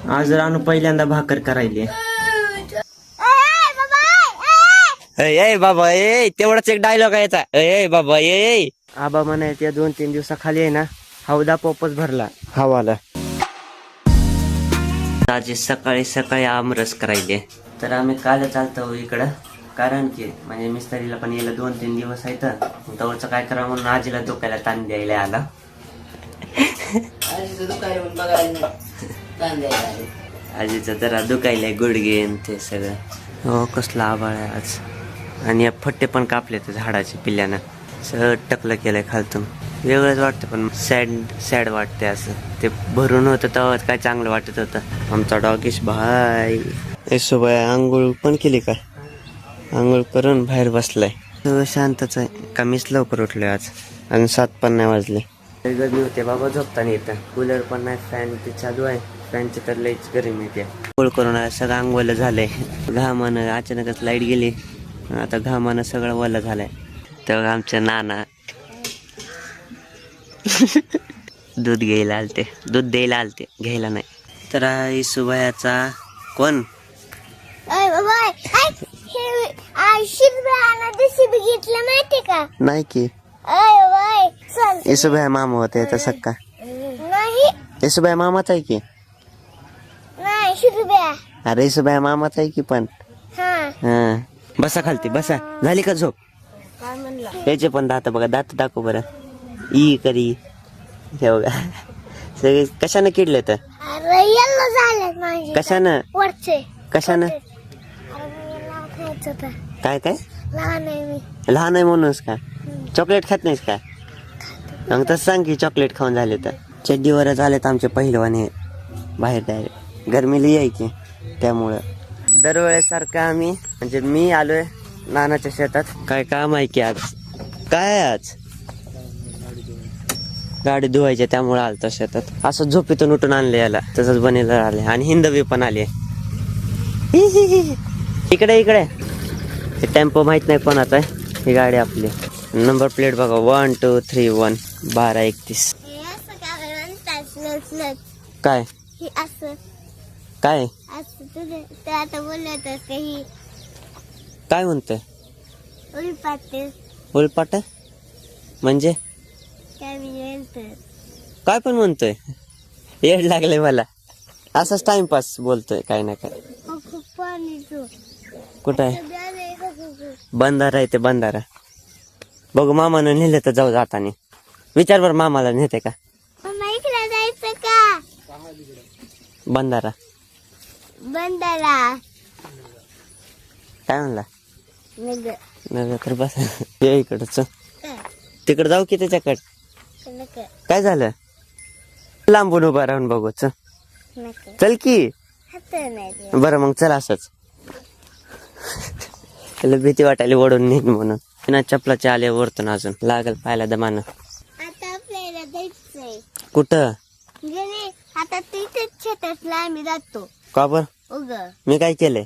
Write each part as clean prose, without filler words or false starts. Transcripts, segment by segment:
आज रानू पहिल्यांदा भाकर करायली. ए बाबा ए तेवढाच एक डायलॉग यायचा. ए बाबा ए आबा म्हणायचे 2-3 दिवसाखाली आहे ना हौदा पोपच भरला हवाला. आज सकाळी सकाळी आमरस करायले. तर आम्ही काल चालतो इकडं कारण की म्हणजे मिस्त्रीला पण यायला 2-3 दिवस आहेत. तवरचं काय करा म्हणून आजीला डोक्याला ताण द्यायला आला. आजीचं जरा दुखायलाय गुडघे ते सगळं. हो कसला आभाळ आहे आज. आणि या फट्टे पण कापले ते झाडाचे पिल्ल्यानं सगळं टकलं केलंय खालतून. वेगळंच वाटतं पण सॅड वाटते असं. ते भरून होतं तेव्हा काय चांगलं वाटत होतं. आमचा डॉगेश भाई येसोबाई आंघोळ पण केली का? आंघोळ करून बाहेर बसलाय. सगळं शांतच आहे. कमीच लवकर उठलोय आज आणि 7 पण नाही वाजले. गरमी होते बाबा झोपताना येतं. कूलर पण नाही फॅन ते चालू आहे. फॅनची तर लईच गरमी येते. आंघोळ करून सगळं आंघोळ झालंय. घामानं अचानकच लाईट गेली. आता घामानं सगळं वल्ल झालंय. तेव्हा आमचे नाना दूध घ्यायला आलते. दूध द्यायला आलते घ्यायला नाही. तर येसुबाईचा कोण नाही की येसुबाई मामा होते याचा सक्का. येसुबाई मामाच आहे की. अरे येसुबाई मामाच आहे की पण. हा बसा खालती बसा. झाली का झोप? याचे पण दात बघा. दात दाखव बरं. ई करी हे बघा सगळे कशानं किडले तर. कशानं कशानं काय काय लहान आहे म्हणूनच का? चॉकलेट खात नाहीस का? मग तसं सांग की चॉकलेट खाऊन झाले तर. चड्डीवरच आलेत आमचे पहिलवाने बाहेर डायरेक्ट. गरमीला यायची त्यामुळं. दरवेळेसारखं आम्ही म्हणजे मी आलोय नानाच्या शेतात. काय काम आहे की आज? काय आज गाडी धुवायची त्यामुळे आलतो शेतात. असं झोपेतून उठून आणले याला. तसंच बनेला आले आणि हिंदवी पण आले. इकडे इकडे हे टेम्पो माहित नाही कोणाचा आहे. ही गाडी आपली. नंबर प्लेट बघा 1231 1231. काय काय काय म्हणतोय? उलपाट म्हणजे काय पण म्हणतोय. येड लागले मला. असंच टाइमपास बोलतोय काय ना काय. कुठं आहे? बंधारा आहे ते बंधारा. बघू मामानं नेले तर जाऊ जातानी. विचार बरं मामाला नेते का? बंधारा काय म्हणला? नगर तर बस ये इकडच. तिकडे जाऊ की त्याच्याकडे. काय झालं? लांबून उभा राहून बघू. चल की. बरं मग चल असंच. त्याला भीती वाटायला ओढून नेईन म्हणून. ना चपलाच्या आले वरतून अजून लागल पाहायला दमानं. कुठं? आता तिथेच शेतातला आम्ही जातो. का बर? मी काय केलंय?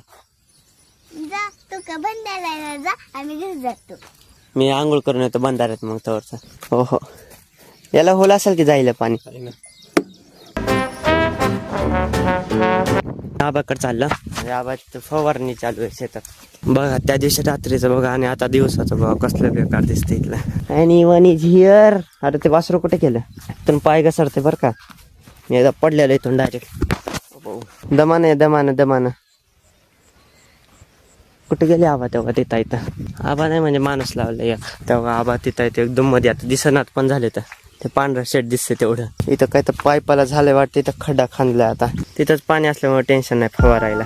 जा तू का बंधाऱ्याला जा आम्ही घरी जातो. मी आंघोळ करून येतो बंधाऱ्यात मग तवरचा. हो हो याला होल असेल की जायला पाणी. आबाकडे चाललं. आबाची फवारणी चालू आहे शेतात. बघा त्या दिवशी रात्रीचं बघा आणि आता दिवसाचं बघा कसलं बेकार दिसतं इथलं. आणि वन इज हिअर. अरे ते वासरू कुठे केलं? तर पाय घसरते बरं का. मी एकदा पडलेलं इथून डायरेक्ट. दमानं दमानं दमानं. कुठे गेले आबा तेव्हा तिथं इथं? आबा नाही म्हणजे माणूस लावलं एक. तेव्हा आबा तिथं इथे एकदम मध्ये आता दिसनात पण झाले तर. ते पांढरा शेड दिसते तेवढं. इथं काय तर पायपाला झालंय वाटतं. इथं खड्डा खांदलाय आता. तिथंच पाणी असल्यामुळे टेन्शन नाही फवारायला.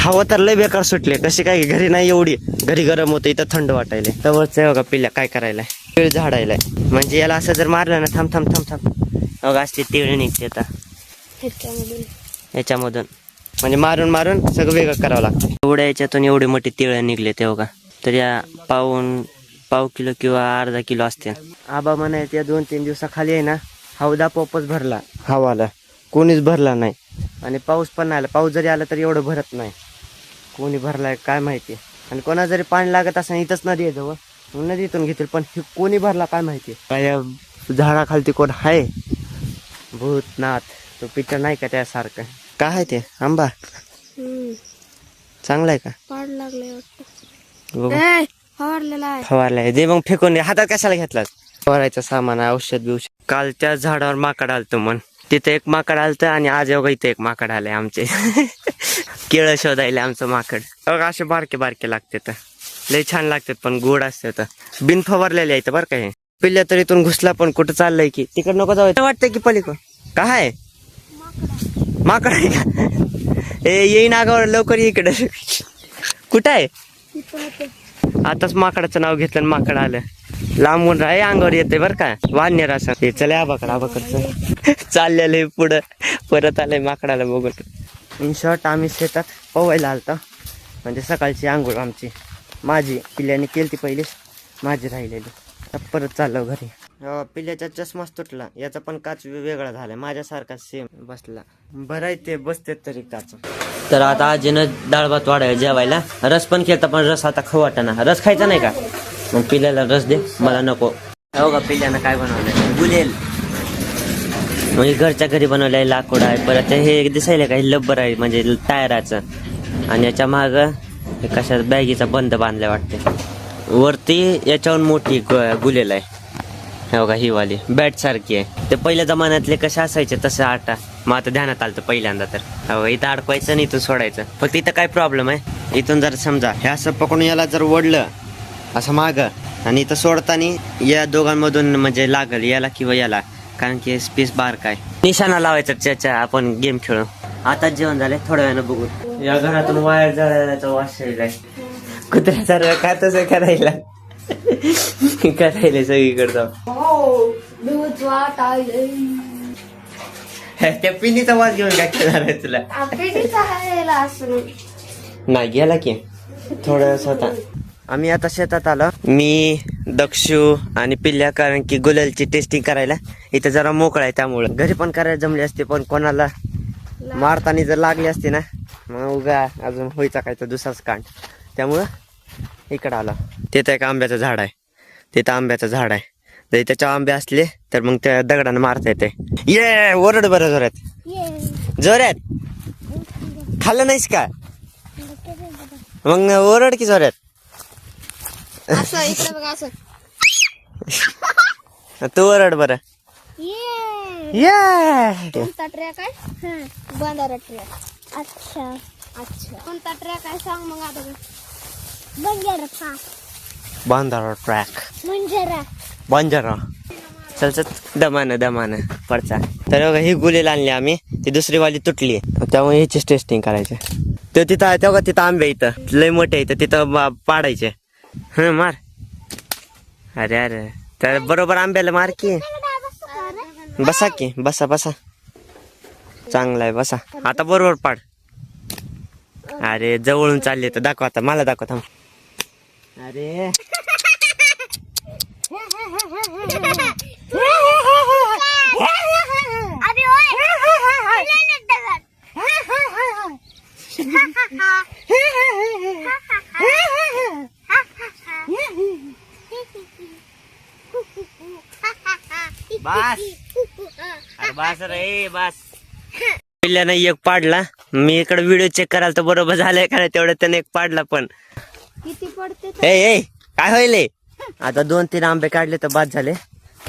हवा तर लय बेकार सुटले. कशी काय घरी नाही एवढी. घरी गरम होतं इथं थंड वाटायला. तवरच बघा पिल्ल्या काय करायला तिळ झाडायलाय. म्हणजे याला असं जर मारलं ना थांब थांब थांब थांब बघा असते तिळ निघते आता याच्यामधून. म्हणजे मारून मारून सगळं वेगळं करावं लागतं. एवढ्या याच्यातून एवढी मोठी तिळ निघले ते बघा. तर या पाव किलो किंवा अर्धा किलो असते. आबा म्हणायचे या 2-3 दिवसाखाली आहे ना हौदा पोपच भरला हवाला. कोणीच भरला नाही. आणि पाऊस पण नाही आला. पाऊस जरी आला तरी एवढं भरत नाही. कोणी भरलाय काय माहिती. आणि कोणा जरी पाणी लागत असं इथंच नदी आहे जवळ नदीतून घेतील पण कोणी भरला काय माहिती. काय झाडाखालती कोण आहे? भूतनाथ, तो पिक्चर नाही का त्यासारखं? काय आहे ते? आंबा चांगला आहे का? पाड लागले वाटतं. बघू. फवारलेला आहे. फवारलाय दे मग फेकून दे. हातात कशाला घेतला? फवारायचं सामान आहे, औषध बिवषध. काल त्या झाडावर माकड आलतं मन, तिथे एक माकड आलतं आणि आज एवढं इथे एक माकड आलंय आमचे. केळं शोधायला आमचं माकड. बघा असे बारके बारके लागते तर लय छान लागतात, पण गोड असते तर. बिन फवारलेले आहेत बरं का हे. पिल्ल्या तर इथून घुसला पण कुठं चाललंय की तिकडे नको जाऊ वाटतंय की पलीकडं. काय माकड आहे का? येईन आगावर लवकर इकडे. कुठं आहे? आताच माकडाचं नाव घेतलं आणि माकड आलं. लांबून राही अंगावर येते बरं का. वाढणार असं ते. चला आबाकडचं चाललेलं पुढं परत आलंय माकडाला बघून. इन शॉर्ट आम्ही शेतात पोवायला आलतो. म्हणजे सकाळची आंघोळ आमची, माझी पिल्ल्याने केली ती पहिलीच, माझी राहिलेली. परत चाललो घरी. पिल्ल्याचा चष्माच तुटला, याचा पण काच वेगळा झालाय, माझ्यासारखा सेम बसला. बरं आहे ते बसते तरी काच. तर आता आजीनं डाळ भात वाढायला जेवायला. रस पण खेळता पण रस आता खाऊ वाटाणा. रस खायचा नाही का? मग पिल्ल्याला रस दे, मला नको. हो का, पिल्ल्यानं काय बनवलंय? गुलेल. म्हणजे घरच्या घरी बनवलंय, लाकूड आहे. परत हे दिसायला काही लब्बर आहे म्हणजे टायराचं. आणि याच्या माग कशा बॅगीचा बंद बांधलाय वाटते. वरती याच्यावर मोठी गुलेल आहे. हे बघा ही वाली बॅट सारखी आहे. ते पहिल्या जमान्यातले कसे असायचे तसं आटा. मग आता ध्यानात आलं पहिल्यांदा तर. हो इथं अडकवायचं आणि इथून सोडायचं. फक्त इथं काय प्रॉब्लेम आहे, इथून जर समजा हे असं पकडून याला जर ओढलं असं माग आणि इथं सोडताना या दोघांमधून म्हणजे लागल याला किंवा याला, कारण की स्पेस बारका आहे. निशाणा लावायचा त्याच्या. आपण गेम खेळू. आता जेवण झालंय, थोड्या वेळानं बघू. या घरातून वायर जळायचा वास यायलाय. कुत्र्याचा का तसं करायला करायला सगळीकडे जाऊ. त्या पिनीचा वास घेऊन काय करणार आहे तुला? नाही गेला की थोडं होता. आम्ही आता शेतात आलो, मी दक्षू आणि पिल्ल्या, कारण की गुलालची टेस्टिंग करायला. इथे जरा मोकळा आहे त्यामुळं घरी पण करायला जमली असते, पण कोणाला मारताना जर लागली असते ना मग उगा अजून व्हायचा काय तर दुसराच कांड. त्यामुळं इकडं आला. तिथं एक आंब्याचं झाड आहे, तिथं आंब्याचं झाड आहे. जर त्याच्या आंबे असले तर मग त्या दगडानं मारता येते. ये ओरड बरं जोरात जोरात. खाल्लं नाहीस का? मग ओरड की जोरात. तू ओरड बरं. कोणता ट्रॅक आहे? बंधारा ट्रॅक. अच्छा अच्छा. कोणता ट्रॅक आहे सांग मग आता? बंधारा ट्रॅक. बंजारा. चल चल दमानं पडचा. तर बघा ही गुलेल आणली आम्ही, ती दुसरी वाली तुटली, त्यामुळे ह्याचीच टेस्टिंग करायची. तर तिथं आहे तेव्हा तिथं आंबे इथं लय मोठे इथं, तिथं पाडायचे. मार. अरे अरे तर बरोबर आंब्याला मार की. बसा की बसा बसा. चांगला आहे बसा. आता बरोबर पाड. अरे जवळून चालले तर दाखव. आता मला दाखव थांब. अरे बस. अरे बस रे बस. पिल्ल्यानं एक पाडला. मी इकडे व्हिडिओ चेक करायला तर बरोबर झालंय का तेवढं त्याने एक पाडला. पण किती पडते? ए काय होईल? आता 2-3 आंबे काढले तर बाद झाले.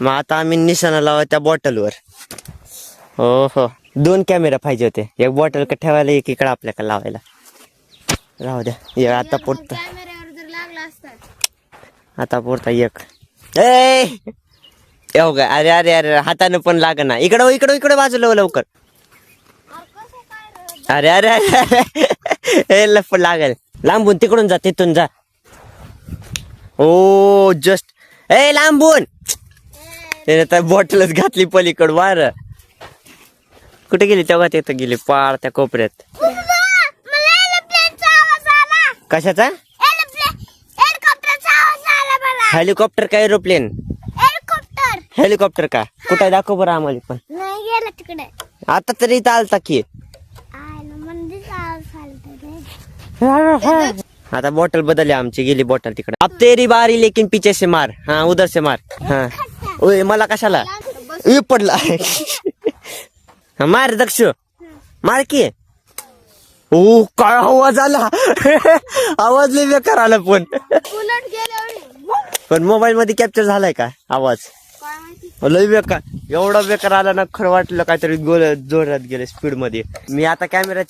मग आता आम्ही निशाणा लावा त्या बॉटलवर. हो 2 कॅमेरा पाहिजे होते, एक बॉटल का ठेवायला, एक इकडे आपल्याकडे लावायला. राहू द्या. ये आता पुरता. कॅमेऱ्यावर जर लागला असता. आता पुरता एक. येऊ का? अरे अरे अरे हातानं पण लाग ना. इकडं बाजूला लवकर. अरे अरे अरे लप लागेल. लांबून तिकडून जा, तिथून जा. ओ जस्ट लांबून. त्याने तर बॉटलच घातली पलीकड. वार कुठे गेली तेव्हा? तिथं गेली पार त्या कोपऱ्यात. कशाचा? हेलिकॉप्टर का एरोप्लेन? हेलिकॉप्टर का? कुठे दाखव बरं आम्हाला पण. नाही गेला तिकडे. आता तरी इथं आलता की. आता बॉटल बदलली आमची, गेली बॉटल तिकडे. अब तेरी बारी लेकिन पीछे से मार. हाँ उधर से मार. हाँ ओय मला कशाला पडला मार दक्ष मार की ओ काय आवाज आला आवाज लय बेकार आला उलट गेल्यावर पण मोबाईल मध्ये कॅप्चर झालाय का आवाज काय माहिती लय बेकार एवढा बेकार आला ना खरं वाटलं काहीतरी जोरात गेले स्पीड मध्ये मी आता कॅमेरा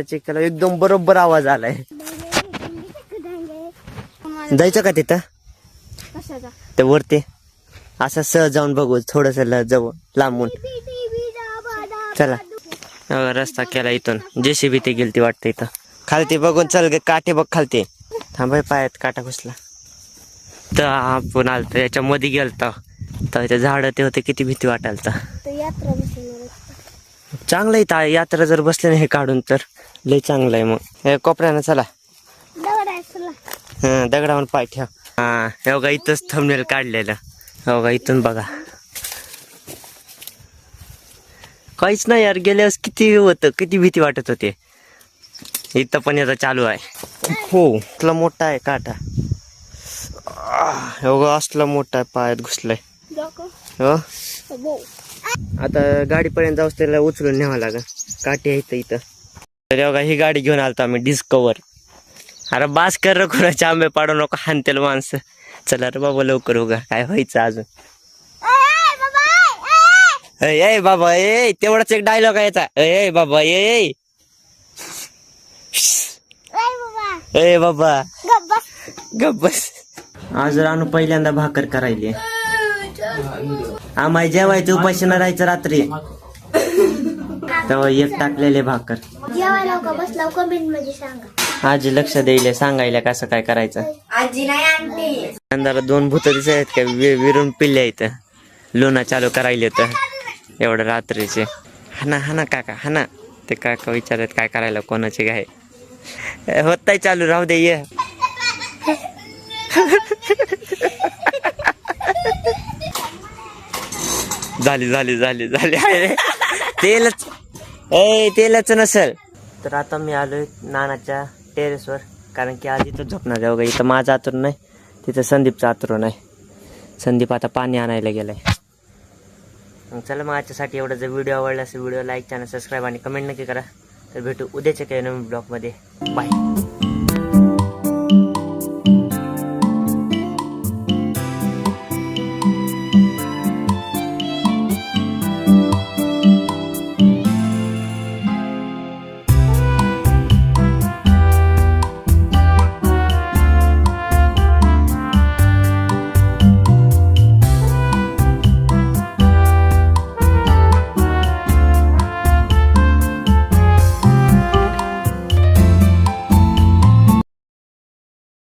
चेक केला एकदम बरोबर आवाज आलाय जायचं का तिथं कशाचा ते वरती असं सहज जाऊन बघू थोडस जवळ लांबून चला रस्ता केला इथून जेसीबी ते गेलती वाटतं इथं खालती बघून चल ग काटे बघ खालती थांबाय पायात काटा घुसला तर आपण आलतो याच्या मध्ये गेलता तर त्या झाड ते होते किती भीती वाटायला यात्रा चांगलं आहे यात्रा जर बसले ना हे काढून तर लय चांगलं आहे मग हे कोपऱ्यानं चला दगडावर पाय ठेव हा हे बघा इथंच थंबनेल काढलेलं हे बघा इथून बघा काहीच नाही यार गेल्यास किती होतं किती भीती वाटत होते इथं पण याचा चालू आहे हो असला मोठा आहे काटा हे बघा असला मोठा आहे पायात घुसलाय हो आता गाडीपर्यंत जाऊस त्याला उचलून न्यावं लागेल काठी आहे इथं तर बघा ही गाडी घेऊन आलतो आम्ही डिस्कवर अरे बास कर रे कोणाचे आंबे पाडू नको हानतेल माणसं चला रे बाबा लवकर उगा काय व्हायचं अजून ए बाबा ए तेवढाच एक डायलॉग आहे याचा ए बाबा ए बाबा गब्बस आज रानू पहिल्यांदा भाकर करायली आम्हाला जेवायचं उपाशी न राहायचं रात्री तेव्हा एक टाकलेले भाकर जेवायला का बसला कमेंट मध्ये सांगा आजी लक्ष द्यायला सांगायला कसं काय करायचं आजी नाही आणली अंधारात 2 भूत दिसत आहेत का विरून पिल्ले इथं लोणा चालू करायले तर एवढं रात्रीचे हाना काका हाना ते काका विचारत काय करायला कोणाचे काय होत चालू राहू दे ये झाली तेलच नसेल तर आता मी आलोय नानाच्या टेरेसवर कारण की आज इथं झोपणार आहे बघा इथं माझं आतरून नाही तिथं संदीपचं आतरून आहे संदीप आता पाणी आणायला गेलाय मग चला मग आजच्यासाठी एवढं जर व्हिडिओ आवडला असेल व्हिडिओ लाईक चॅनल सबस्क्राईब आणि कमेंट नक्की करा तर भेटू उद्याच्या काही नवीन ब्लॉगमध्ये बाय